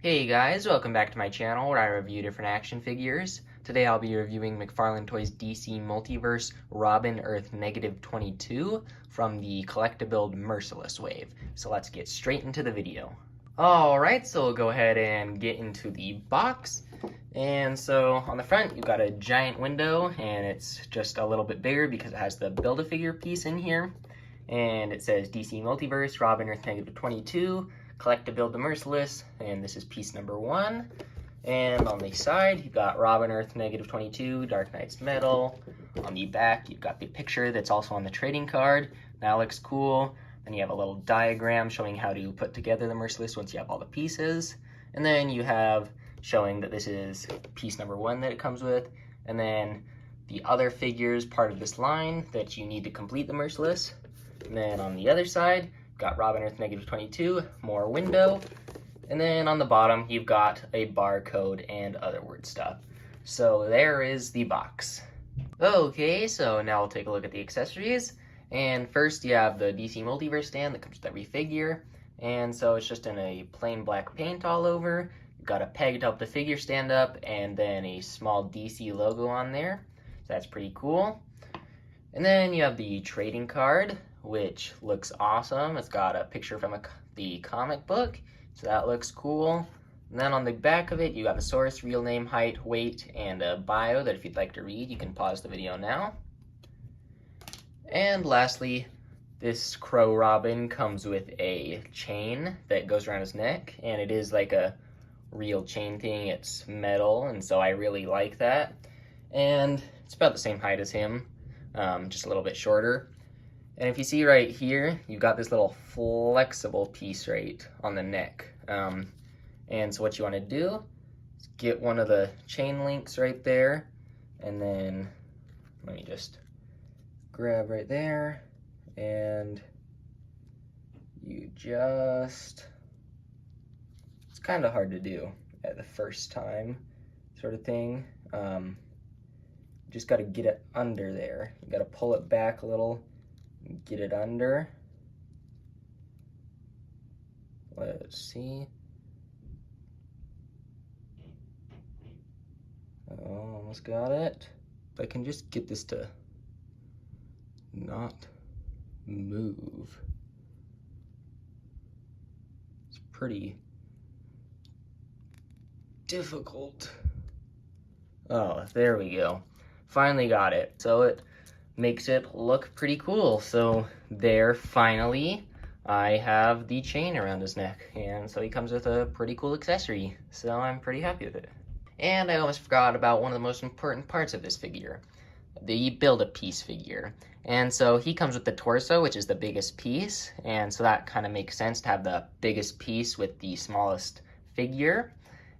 Hey guys, welcome back to my channel where I review different action figures. Today I'll be reviewing Mcfarlane Toys DC Multiverse Robin Earth -22 from the Collect-A-Build Merciless wave. So let's get straight into the video. Alright, so we'll go ahead and get into the box. And so on the front you've got a giant window, and it's just a little bit bigger because it has the Build-A-Figure piece in here. And it says DC Multiverse Robin Earth -22. Collect-A-Build the Merciless, and this is piece number 1. And on the side, you've got Robin Earth -22, Dark Knight's Metal. On the back, you've got the picture that's also on the trading card. That looks cool. Then you have a little diagram showing how to put together the Merciless once you have all the pieces. And then you have showing that this is piece number 1 that it comes with. And then the other figures, part of this line that you need to complete the Merciless. And then on the other side, got Robin Earth -22, more window, and then on the bottom you've got a barcode and other word stuff. So there is the box. Okay, so now we'll take a look at the accessories. And first you have the DC Multiverse stand that comes with every figure, and so it's just in a plain black paint all over. You've got a peg to help the figure stand up, and then a small DC logo on there, so that's pretty cool. And then you have the trading card, which looks awesome. It's got a picture from the comic book, so that looks cool. And then on the back of it, you got the source, real name, height, weight, and a bio that if you'd like to read, you can pause the video now. And lastly, this Crow Robin comes with a chain that goes around his neck, and it is like a real chain thing. It's metal, and so I really like that. And it's about the same height as him, just a little bit shorter. And if you see right here, you've got this little flexible piece right on the neck. And so what you want to do is get one of the chain links right there, and then let me just grab right there, and you just, it's kind of hard to do at the first time sort of thing. Just got to get it under there. You got to pull it back a little, get it under. Let's see. Oh, almost got it. If I can just get this to not move. It's pretty difficult. Oh, there we go. Finally got it. So it makes it look pretty cool. So there, finally, I have the chain around his neck, and so he comes with a pretty cool accessory, so I'm pretty happy with it. And I almost forgot about one of the most important parts of this figure, the Build-A-Piece figure. And so he comes with the torso, which is the biggest piece, and so that kind of makes sense to have the biggest piece with the smallest figure.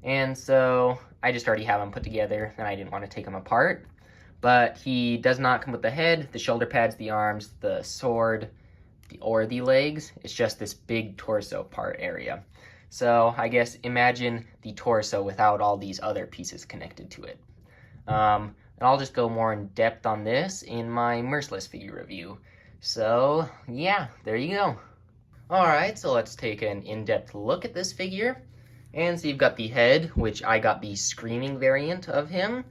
And so I just already have him put together, and I didn't want to take him apart. But he does not come with the head, the shoulder pads, the arms, the sword, or the legs. It's just this big torso part area. So I guess imagine the torso without all these other pieces connected to it. And I'll just go more in depth on this in my Merciless figure review. So yeah, there you go. Alright, so let's take an in-depth look at this figure. And so you've got the head, which I got the screaming variant of him.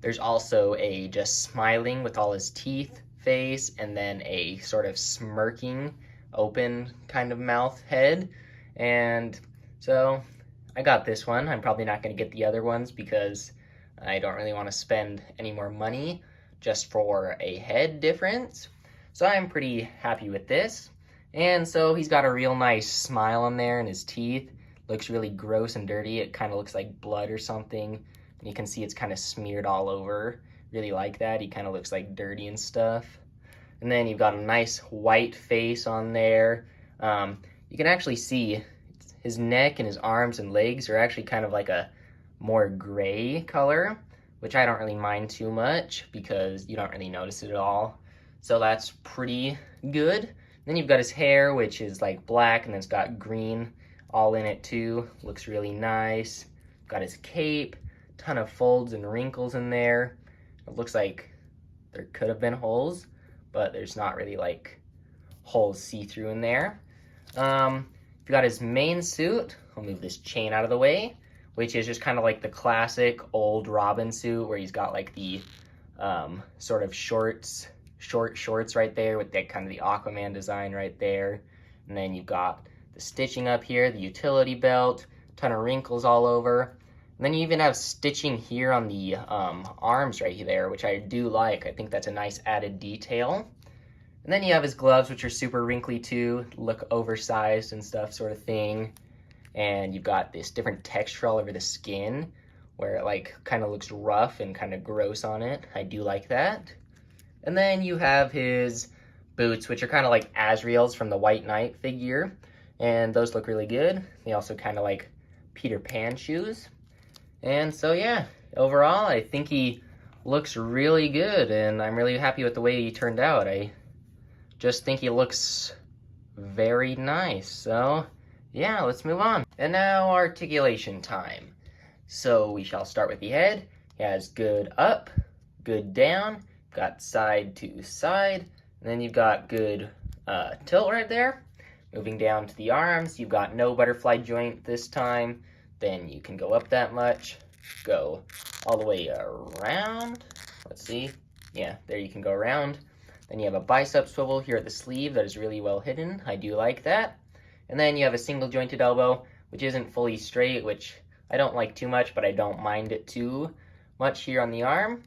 There's also a just smiling with all his teeth face, and then a sort of smirking, open kind of mouth head. And so I got this one. I'm probably not going to get the other ones because I don't really want to spend any more money just for a head difference. So I'm pretty happy with this. And so he's got a real nice smile on there, and his teeth looks really gross and dirty. It kind of looks like blood or something. And you can see it's kind of smeared all over. Really like that. He kind of looks like dirty and stuff. And then you've got a nice white face on there. You can actually see his neck and his arms and legs are actually kind of like a more gray color, which I don't really mind too much because you don't really notice it at all. So that's pretty good. Then you've got his hair, which is like black, and then it's got green all in it too. Looks really nice. Got his cape. Ton of folds and wrinkles in there. It looks like there could have been holes, but there's not really like holes see-through in there. You've got his main suit, I'll move this chain out of the way, which is just kind of like the classic old Robin suit where he's got like the sort of short shorts right there with that kind of the Aquaman design right there. And then you've got the stitching up here, the utility belt, ton of wrinkles all over. And then you even have stitching here on the arms right there, which I do like. I think that's a nice added detail. And then you have his gloves, which are super wrinkly too, look oversized and stuff sort of thing. And you've got this different texture all over the skin where it like kind of looks rough and kind of gross on it. I do like that. And then you have his boots, which are kind of like Azrael's from the White Knight figure. And those look really good. They also kind of like Peter Pan shoes. And so yeah, overall, I think he looks really good. And I'm really happy with the way he turned out. I just think he looks very nice. So yeah, let's move on. And now articulation time. So we shall start with the head. He has good up, good down, got side to side, and then you've got good tilt right there. Moving down to the arms, you've got no butterfly joint this time. Then you can go up that much, go all the way around. Let's see. Yeah, there you can go around. Then you have a bicep swivel here at the sleeve that is really well hidden. I do like that. And then you have a single jointed elbow, which isn't fully straight, which I don't like too much, but I don't mind it too much here on the arm.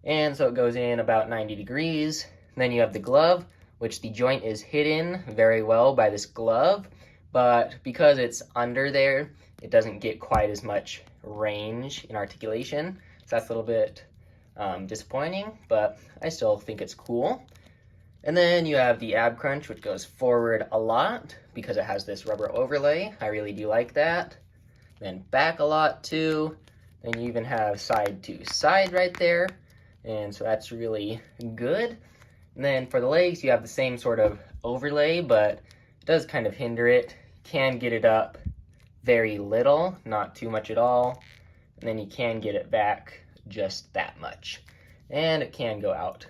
And so it goes in about 90 degrees. And then you have the glove, which the joint is hidden very well by this glove, but because it's under there, it doesn't get quite as much range in articulation. So that's a little bit disappointing, but I still think it's cool. And then you have the ab crunch, which goes forward a lot because it has this rubber overlay. I really do like that. Then back a lot too. Then you even have side to side right there. And so that's really good. And then for the legs, you have the same sort of overlay, but it does kind of hinder it. Can get it up very little, not too much at all. And then you can get it back just that much. And it can go out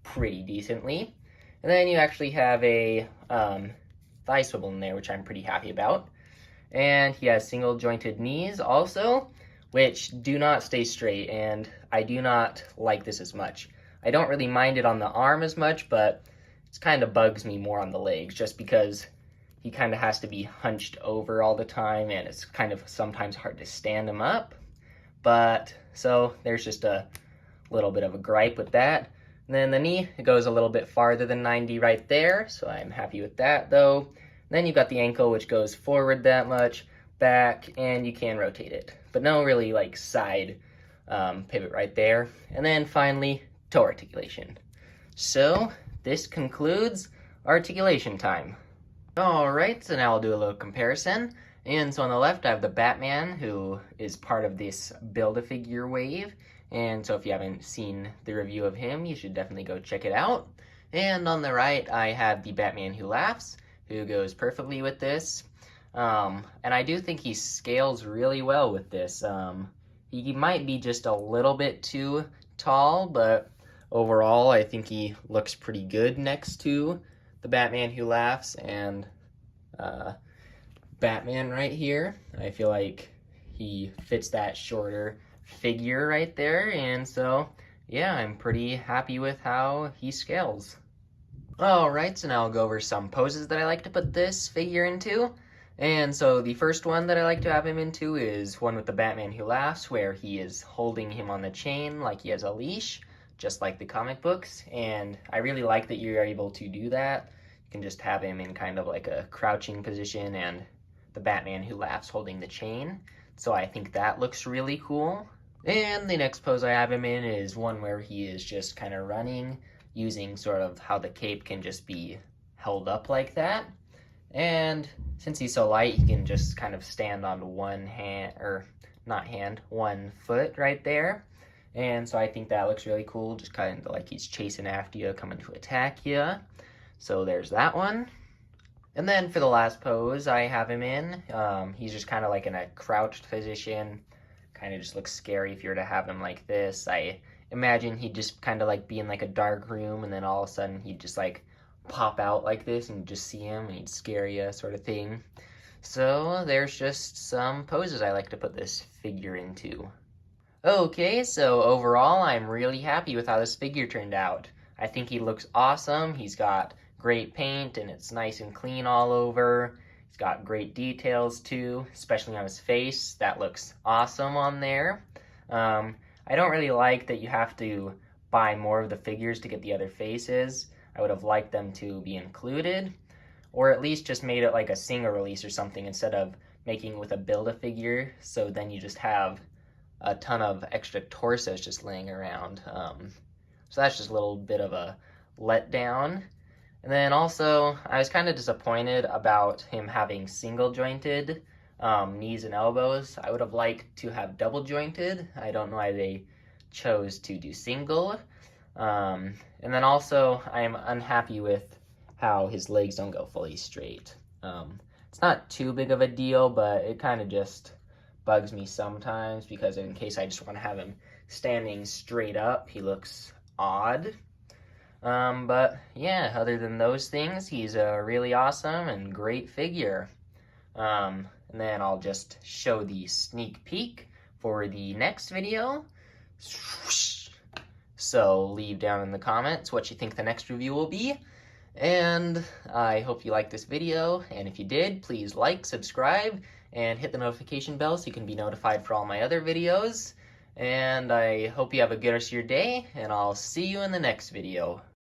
pretty decently. And then you actually have a thigh swivel in there, which I'm pretty happy about. And he has single jointed knees also, which do not stay straight, and I do not like this as much. I don't really mind it on the arm as much, but it kind of bugs me more on the legs, just because he kind of has to be hunched over all the time, and it's kind of sometimes hard to stand him up. But, so there's just a little bit of a gripe with that. And then the knee, it goes a little bit farther than 90 right there, so I'm happy with that though. And then you've got the ankle, which goes forward that much, back, and you can rotate it. But no really like side pivot right there. And then finally, toe articulation. So this concludes articulation time. Alright, so now I'll do a little comparison. And so on the left, I have the Batman, who is part of this Build-A-Figure wave. And so if you haven't seen the review of him, you should definitely go check it out. And on the right, I have the Batman Who Laughs, who goes perfectly with this. And I do think he scales really well with this. He might be just a little bit too tall, but overall, I think he looks pretty good next to the Batman Who Laughs and Batman right here. I feel like he fits that shorter figure right there, and so yeah, I'm pretty happy with how he scales. Alright, so now I'll go over some poses that I like to put this figure into. And so the first one that I like to have him into is one with the Batman Who Laughs, where he is holding him on the chain like he has a leash, just like the comic books. And I really like that you're able to do that. You can just have him in kind of like a crouching position and the Batman Who Laughs holding the chain. So I think that looks really cool. And the next pose I have him in is one where he is just kind of running, using sort of how the cape can just be held up like that. And since he's so light, he can just kind of stand on one hand, or not hand, one foot right there. And so I think that looks really cool, just kind of like he's chasing after you, coming to attack you. So there's that one. And then for the last pose I have him in, he's just kind of like in a crouched position. Kind of just looks scary if you were to have him like this. I imagine he'd just kind of like be in like a dark room, and then all of a sudden he'd just like pop out like this and just see him and he'd scare you sort of thing. So there's just some poses I like to put this figure into. Okay, so overall I'm really happy with how this figure turned out. I think he looks awesome. He's got great paint and it's nice and clean all over. He's got great details too, especially on his face. That looks awesome on there. I don't really like that you have to buy more of the figures to get the other faces. I would have liked them to be included, or at least just made it like a single release or something instead of making it with a Build-A-Figure, so then you just have a ton of extra torsos just laying around. So that's just a little bit of a letdown. And then also, I was kind of disappointed about him having single jointed knees and elbows. I would have liked to have double jointed. I don't know why they chose to do single. And then also, I am unhappy with how his legs don't go fully straight. It's not too big of a deal, but it kind of just bugs me sometimes because in case I just want to have him standing straight up, he looks odd. But yeah, other than those things, he's a really awesome and great figure. And then I'll just show the sneak peek for the next video. So leave down in the comments what you think the next review will be. And I hope you liked this video, and if you did, please like, subscribe, and hit the notification bell so you can be notified for all my other videos. And I hope you have a good rest of your day, and I'll see you in the next video.